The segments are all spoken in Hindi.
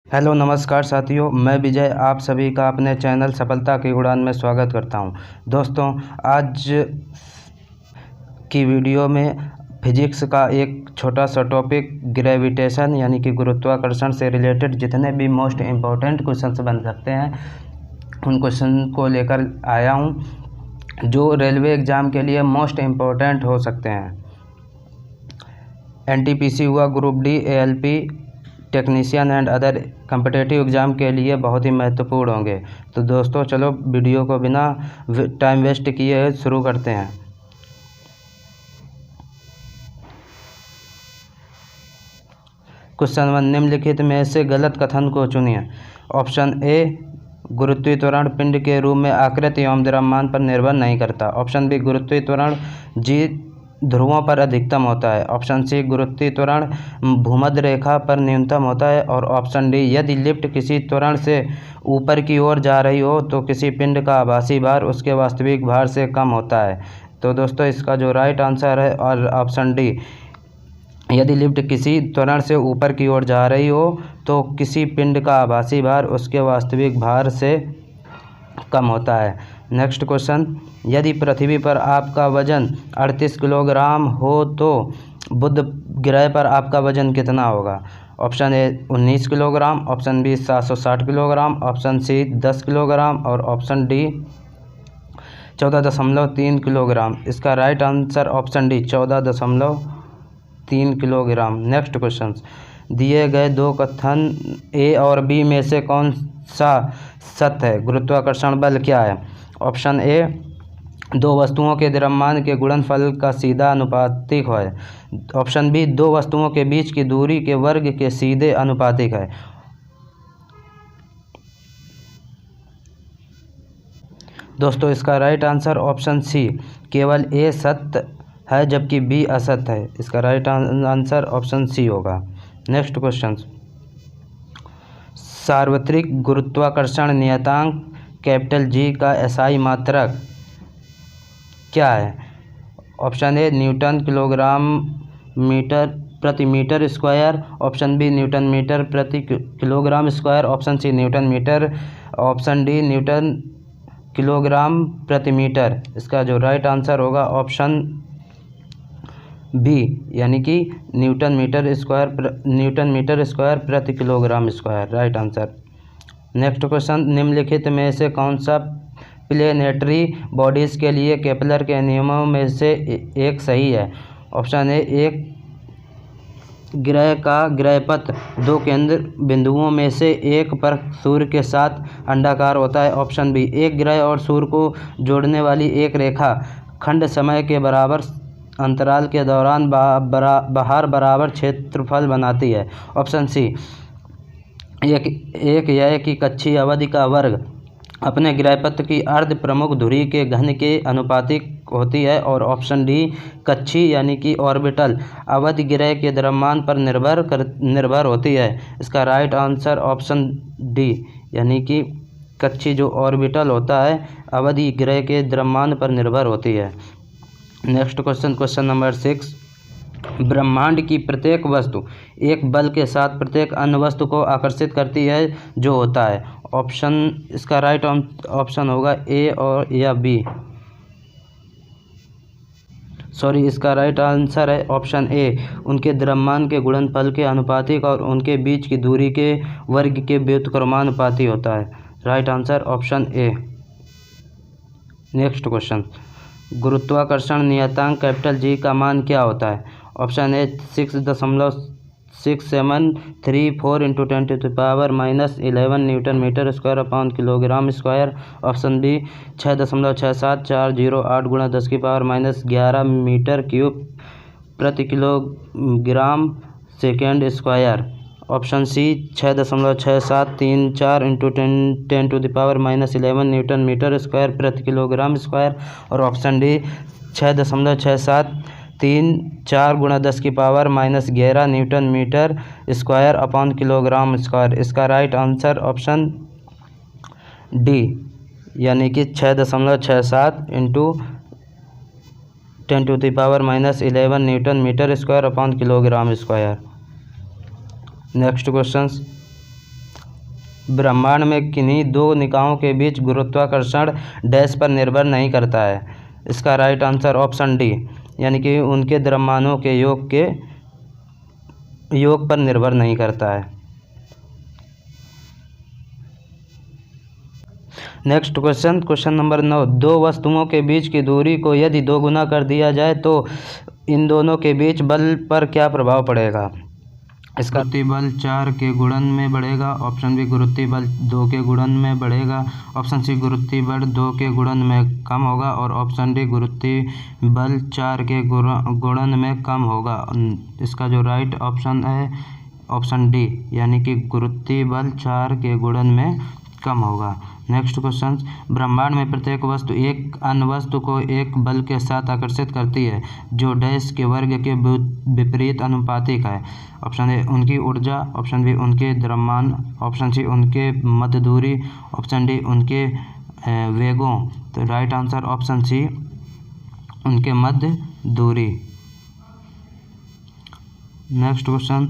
हेलो नमस्कार साथियों, मैं विजय आप सभी का अपने चैनल सफलता की उड़ान में स्वागत करता हूं। दोस्तों, आज की वीडियो में फिजिक्स का एक छोटा सा टॉपिक ग्रेविटेशन यानी कि गुरुत्वाकर्षण से रिलेटेड जितने भी मोस्ट इम्पोर्टेंट क्वेश्चंस बन सकते हैं उन क्वेश्चन को लेकर आया हूं, जो रेलवे एग्ज़ाम के लिए मोस्ट इम्पोर्टेंट हो सकते हैं। एनटीपीसी हुआ, group D, ALP, technician and other competitive exam के लिए बहुत ही महत्वपूर्ण होंगे। तो दोस्तों चलो वीडियो को बिना टाइम वेस्ट किए शुरू करते हैं। क्वेश्चन 1, निम्नलिखित में से गलत कथन को चुनिए। ऑप्शन ए, गुरुत्वीय त्वरण पिंड के रूप में आकृति एवं द्रव्यमान पर निर्भर नहीं करता। ऑप्शन बी, गुरुत्वीय त्वरण जी ध्रुवों पर अधिकतम होता है। ऑप्शन सी, गुरुत्वीय त्वरण भूमध्य रेखा पर न्यूनतम होता है। और ऑप्शन डी, यदि लिफ्ट किसी त्वरण से ऊपर की ओर जा रही हो तो किसी पिंड का आभासी भार उसके वास्तविक भार से कम होता है। तो दोस्तों इसका जो राइट आंसर है और ऑप्शन डी, यदि लिफ्ट किसी त्वरण से ऊपर की ओर जा रही हो तो किसी पिंड का आभासी भार उसके वास्तविक भार से कम होता है। नेक्स्ट क्वेश्चन, यदि पृथ्वी पर आपका वजन 38 किलोग्राम हो तो बुध ग्रह पर आपका वजन कितना होगा। Option A 19 kilogram, option B 760 kilogram, option C 10 kilogram और ऑप्शन डी 14.3 किलोग्राम। इसका right answer option D 14.3 kilogram. Next question, दिए गए दो कथन ए और बी में से कौन सा सत्य है। गुरुत्वाकर्षण बल क्या है। ऑप्शन ए, दो वस्तुओं के द्रव्यमान के गुणनफल का सीधा अनुपातिक है। ऑप्शन बी, दो वस्तुओं के बीच की दूरी के वर्ग के सीधे अनुपातिक है। दोस्तों इसका राइट आंसर ऑप्शन सी, केवल ए सत्य है जबकि बी असत्य है। इसका राइट आंसर ऑप्शन सी होगा। नेक्स्ट क्वेश्चन, सार्वत्रिक गुरुत्वाकर्षण नियतांक कैपिटल जी का एसआई मात्रक क्या है। Option A, newton kilogram metre प्रति metre square, option B newton metre प्रति kilogram square, option C newton metre, option D newton kilogram प्रति मीटर। इसका जो राइट आंसर होगा ऑप्शन बी, यानी कि न्यूटन मीटर स्क्वायर प्रति kilogram square, right answer. Next question, निम्नलिखित में से कौन सा प्लेनेटरी बॉडीज़ के लिए केपलर के नियमों में से एक सही है। ऑप्शन ए, एक ग्रह का ग्रहपथ दो केंद्र बिंदुओं में से एक पर सूर्य के साथ अंडाकार होता है। ऑप्शन बी, एक ग्रह और सूर्य को जोड़ने वाली एक रेखा खंड समय के बराबर अंतराल के दौरान बाहर बराबर क्षेत्रफल बनाती है। ऑप्शन सी, एक यय की कक्षीय अवधि का वर्ग अपने ग्रहपथ की अर्ध प्रमुख धुरी के घन के अनुपातिक होती है। और ऑप्शन डी, कक्षीय यानी कि ऑर्बिटल अवधि ग्रह के द्रव्यमान पर निर्भर होती है। इसका राइट आंसर ऑप्शन डी, यानी कि कक्षीय जो ऑर्बिटल होता है अवधि ग्रह के द्रव्यमान पर निर्भर होती है। नेक्स्ट क्वेश्चन, क्वेश्चन नंबर 6, ब्रह्मांड की प्रत्येक वस्तु एक बल के साथ प्रत्येक अन्य वस्तु को आकर्षित करती है जो होता है। ऑप्शन, इसका राइट ऑप्शन होगा ए और या बी, सॉरी इसका राइट आंसर है ऑप्शन ए, उनके द्रव्यमान के गुणनफल के अनुपातिक और उनके बीच की दूरी के वर्ग के व्युत्क्रमानुपाती होता है। Right answer option A. Next question, गुरुत्वाकर्षण नियतांक कैपिटल जी का मान क्या होता है। Option A 6.6734 × 10⁻⁻11 newton metre square upon kilogram square. Option B 6.67408 × 10⁻11 metre cube प्रति kilogram second square. Option C 6.6734 × 10⁻11 newton metre square प्रति किलोग्राम स्क्वायर। और option D 6.6734 × 10⁻11 newton metre square upon kilogram square. इसका राइट आंसर ऑप्शन डी, यानी कि 6.67 × 10⁻11 newton metre square upon kilogram square. Next question, ब्रह्मांड में किन्हीं दो निकायों के बीच गुरुत्वाकर्षण डैश पर निर्भर नहीं करता है। इसका राइट आंसर ऑप्शन डी, यानी कि उनके द्रव्यमानों के योग पर निर्भर नहीं करता है। Next question number 9। दो वस्तुओं के बीच की दूरी को यदि 2 गुना कर दिया जाए तो इन दोनों के बीच बल पर क्या प्रभाव पड़ेगा? इसका गुरुत्वीय बल 4 के गुणन में बढ़ेगा। ऑप्शन बी गुरुत्वीय बल 2 के गुणन में बढ़ेगा। ऑप्शन सी गुरुत्वीय बल 2 के गुणन में कम होगा। और ऑप्शन डी गुरुत्वीय बल 4 के गुणन में कम होगा। इसका जो राइट ऑप्शन है ऑप्शन डी, यानी कि गुरुत्वीय बल 4 के गुणन में कम होगा। Next question. ब्रह्मांड में प्रत्येक वस्तु एक अन्य वस्तु को एक बल के साथ आकर्षित करती है जो डैश के वर्ग के विपरीत अनुपातिक है। ऑप्शन ए उनकी ऊर्जा, ऑप्शन बी उनके द्रव्यमान, ऑप्शन सी उनके मध्य दूरी, ऑप्शन डी उनके वेगों। तो राइट आंसर ऑप्शन सी उनके मध्य दूरी। Next question.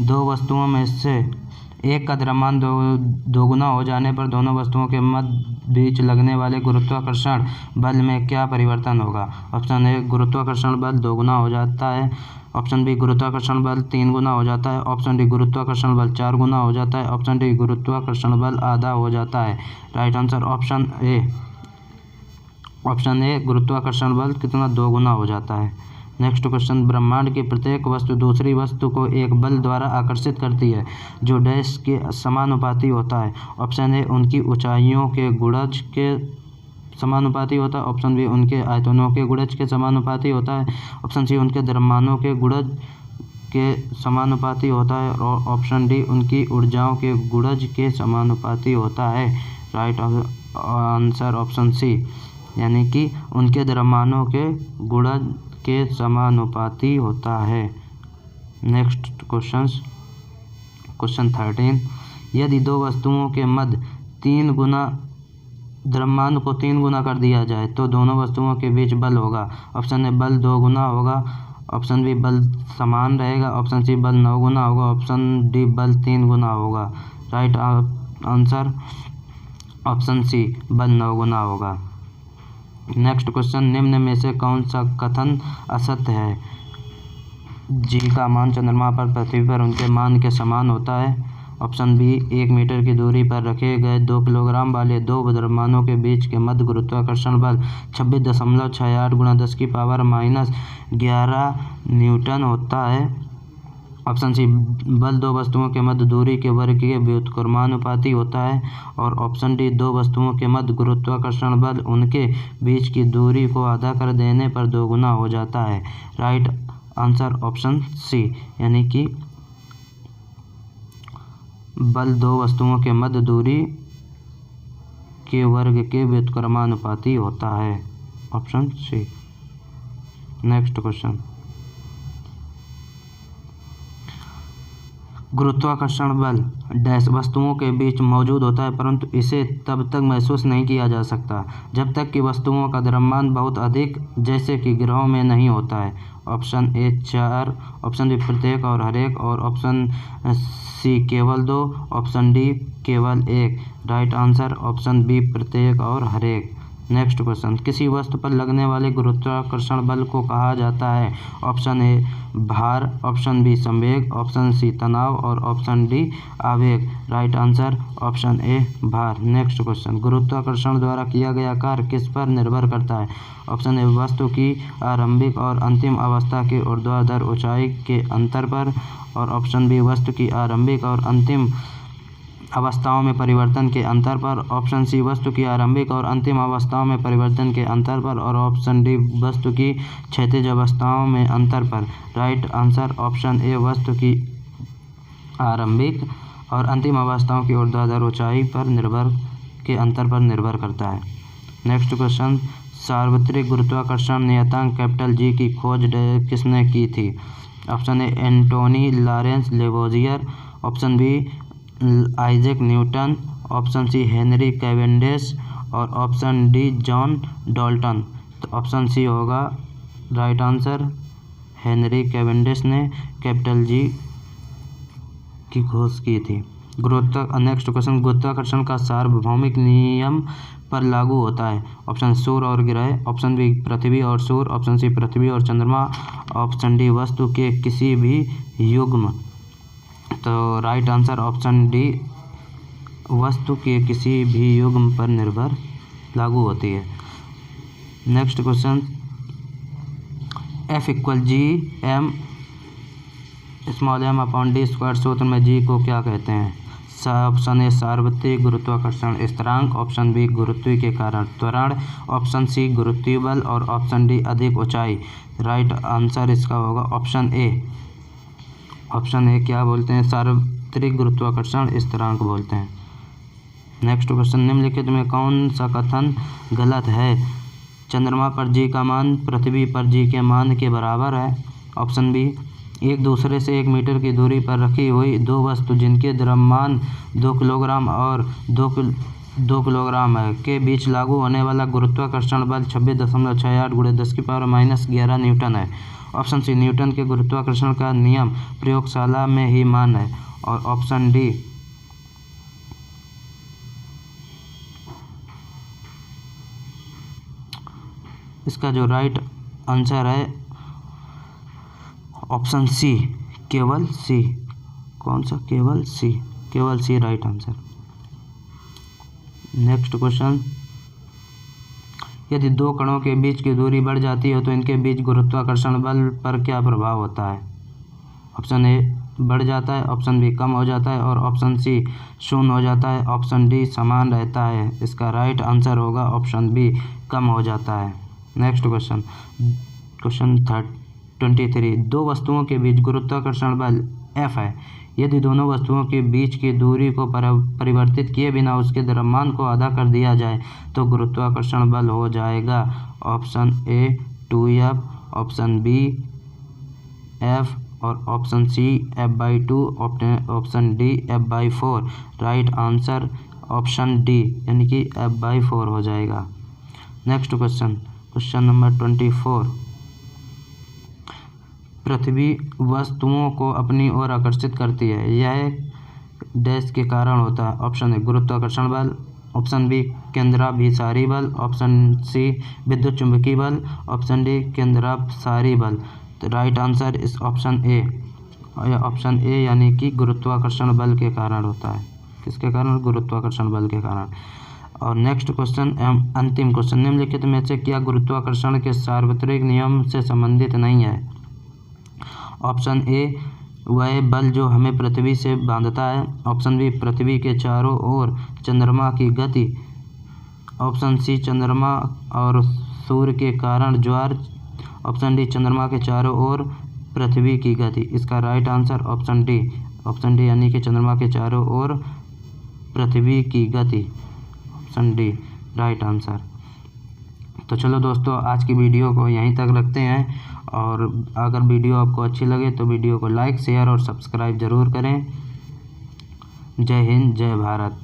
दो वस्तुओं में से एक का द्रव्यमान दोगुना हो जाने पर दोनों वस्तुओं के मध्य बीच लगने वाले गुरुत्वाकर्षण बल में क्या परिवर्तन होगा? ऑप्शन ए गुरुत्वाकर्षण बल 2 गुना हो जाता है। ऑप्शन बी गुरुत्वाकर्षण बल 3 गुना हो जाता है। ऑप्शन डी गुरुत्वाकर्षण बल 4 गुना हो जाता है। ऑप्शन डी गुरुत्वाकर्षण बल आधा हो जाता है। राइट आंसर ऑप्शन ए गुरुत्वाकर्षण बल कितना 2 गुना हो जाता है। Next question. ब्रह्मांड की प्रत्येक वस्तु दूसरी वस्तु को एक बल द्वारा आकर्षित करती है जो डैश के समानुपाती होता है। ऑप्शन ए उनकी ऊंचाइयों के गुणज के समानुपाती होता है। ऑप्शन बी उनके आयतनों के गुणज के समानुपाती होता है। ऑप्शन सी उनके द्रव्यमानों के गुणज के समानुपाती होता है। और ऑप्शन डी उनकी ऊर्जाओं के गुणज के समानुपाती होता है। राइट आंसर ऑप्शन सी, यानी कि उनके द्रव्यमानों के गुणज के समानुपाती होता है। Next question 13। यदि दो वस्तुओं के मध्य 3 गुना द्रव्यमान को 3 गुना कर दिया जाए तो दोनों वस्तुओं के बीच बल होगा। ऑप्शन ए बल 2 गुना होगा। ऑप्शन बी बल समान रहेगा। ऑप्शन सी बल 9 गुना होगा। ऑप्शन डी बल 3 गुना होगा। राइट आंसर ऑप्शन सी बल 9 गुना होगा। Next question. निम्न में से कौन सा कथन असत्य है? जी का मान चंद्रमा पर पृथ्वी पर उनके मान के समान होता है। ऑप्शन बी 1 मीटर की दूरी पर रखे गए 2 किलोग्राम वाले दो द्रव्यमानों के बीच के मध्य गुरुत्वाकर्षण बल 26.68 गुणा 10 की पावर -11 न्यूटन होता है। ऑप्शन सी बल दो वस्तुओं के मध्य दूरी के वर्ग के व्युत्क्रमानुपाती होता है। और ऑप्शन डी दो वस्तुओं के मध्य गुरुत्वाकर्षण बल उनके बीच की दूरी को आधा कर देने पर 2 गुना हो जाता है। राइट आंसर ऑप्शन सी, यानी कि बल दो वस्तुओं के मध्य दूरी के वर्ग के व्युत्क्रमानुपाती होता है। Option C. Next question. गुरुत्वाकर्षण बल डैश वस्तुओं के बीच मौजूद होता है परंतु इसे तब तक महसूस नहीं किया जा सकता जब तक कि वस्तुओं का द्रव्यमान बहुत अधिक जैसे कि ग्रहों में नहीं होता है। ऑप्शन ए 4, ऑप्शन डी प्रत्येक और हर एक, और ऑप्शन सी केवल 2, ऑप्शन डी केवल 1। राइट आंसर ऑप्शन बी प्रत्येक और हर एक। Next question. किसी वस्तु पर लगने वाले गुरुत्वाकर्षण बल को कहा जाता है? ऑप्शन ए भार, ऑप्शन बी संवेग, ऑप्शन सी तनाव और ऑप्शन डी आवेग। राइट आंसर ऑप्शन ए भार। Next question. गुरुत्वाकर्षण द्वारा किया गया कार्य किस पर निर्भर करता है? ऑप्शन ए वस्तु की आरंभिक और अंतिम अवस्था के ऊर्ध्वाधर ऊंचाई के अंतर पर, और ऑप्शन बी वस्तु की आरंभिक और अंतिम अवस्थाओं में परिवर्तन के अंतर पर, ऑप्शन सी वस्तु की आरंभिक और अंतिम अवस्थाओं में परिवर्तन के अंतर पर, और ऑप्शन डी वस्तु की क्षैतिज अवस्थाओं में अंतर पर। राइट आंसर ऑप्शन ए वस्तु की आरंभिक और अंतिम अवस्थाओं की ऊर्ध्वाधर ऊंचाई पर के अंतर पर निर्भर करता है। Next question. सार्वत्रिक गुरुत्वाकर्षण नियतांक कैपिटल जी की खोज किसने की थी? Option A Antoine Lawrence Lavoisier, option B Isaac Newton, option C Henry Cavendish, और ऑप्शन डी जॉन डाल्टन। तो ऑप्शन सी होगा राइट आंसर। हेनरी कैवेंडिश ने कैपिटल जी की खोज की थी। नेक्स्ट क्वेश्चन, गुरुत्वाकर्षण का सार्वभौमिक नियम पर लागू होता है। ऑप्शन सूर्य और ग्रह, ऑप्शन बी पृथ्वी और सूर्य, ऑप्शन सी पृथ्वी और चंद्रमा, ऑप्शन डी वस्तु के किसी भी युग्म। तो राइट आंसर ऑप्शन डी, वस्तु के किसी भी युग्म पर निर्भर लागू होती है। नेक्स्ट क्वेश्चन, F=G m/d² सूत्र में G को क्या कहते हैं? ऑप्शन ए सार्वत्रिक गुरुत्वाकर्षण स्थिरांक, ऑप्शन बी गुरुत्व के कारण त्वरण, ऑप्शन सी गुरुत्वीय बल और ऑप्शन डी अधिक ऊंचाई। राइट आंसर इसका होगा ऑप्शन ए। ऑप्शन ए क्या बोलते हैं? सार्वत्रिक गुरुत्वाकर्षण स्थिरांक बोलते हैं। नेक्स्ट क्वेश्चन, निम्नलिखित में कौन सा कथन गलत है? चंद्रमा पर G का मान पृथ्वी पर G के मान के बराबर है। ऑप्शन बी, एक दूसरे से 1 मीटर की दूरी पर रखी हुई दो वस्तु जिनके द्रव्यमान 2 किलोग्राम और 2 किलोग्राम है के बीच लागू होने वाला गुरुत्वाकर्षण बल 26.68 × 10⁻⁻11 न्यूटन है। ऑप्शन सी, न्यूटन के गुरुत्वाकर्षण का नियम प्रयोगशाला में ही मान्य है। और ऑप्शन डी, इसका जो राइट आंसर है ऑप्शन सी, केवल सी। कौन सा? केवल सी राइट आंसर। नेक्स्ट क्वेश्चन, यदि दो कणों के बीच की दूरी बढ़ जाती है तो इनके बीच गुरुत्वाकर्षण बल पर क्या प्रभाव होता है? ऑप्शन ए बढ़ जाता है, ऑप्शन बी कम हो जाता है और ऑप्शन सी शून्य हो जाता है, ऑप्शन डी समान रहता है। इसका राइट आंसर होगा ऑप्शन बी, कम हो जाता है। नेक्स्ट क्वेश्चन, क्वेश्चन 23, दो वस्तुओं के बीच गुरुत्वाकर्षण बल F है। यदि दोनों वस्तुओं के बीच की दूरी को परिवर्तित किए बिना उसके द्रव्यमान को आधा कर दिया जाए तो गुरुत्वाकर्षण बल हो जाएगा option A 2F, option B F और option C F/2, option D F/4। Right answer option D यानी कि F/4 हो जाएगा। नेक्स्ट क्वेश्चन, क्वेश्चन नंबर 24, पृथ्वी वस्तुओं को अपनी ओर आकर्षित करती है, यह डैश के कारण होता है। ऑप्शन ए गुरुत्वाकर्षण बल, ऑप्शन बी केंद्राभिसारी बल, ऑप्शन सी विद्युत चुंबकीय बल, ऑप्शन डी केंद्रापसारी बल। तो राइट आंसर इस ऑप्शन ए यानी कि गुरुत्वाकर्षण बल के कारण होता है। किसके कारण? गुरुत्वाकर्षण बल के कारण। और नेक्स्ट क्वेश्चन, अंतिम क्वेश्चन, निम्नलिखित में से क्या गुरुत्वाकर्षण के सार्वत्रिक नियम से संबंधित नहीं है? ऑप्शन ए वह बल जो हमें पृथ्वी से बांधता है, ऑप्शन बी पृथ्वी के चारों ओर चंद्रमा की गति, ऑप्शन सी चंद्रमा और सूर्य के कारण ज्वार, ऑप्शन डी चंद्रमा के चारों ओर पृथ्वी की गति। इसका राइट आंसर ऑप्शन डी यानी कि चंद्रमा के चारों ओर पृथ्वी की गति, ऑप्शन डी राइट आंसर। तो चलो दोस्तों, आज की वीडियो को यहीं तक रखते हैं और अगर वीडियो आपको अच्छी लगे तो वीडियो को लाइक, शेयर और सब्सक्राइब ज़रूर करें। जय हिंद, जय भारत।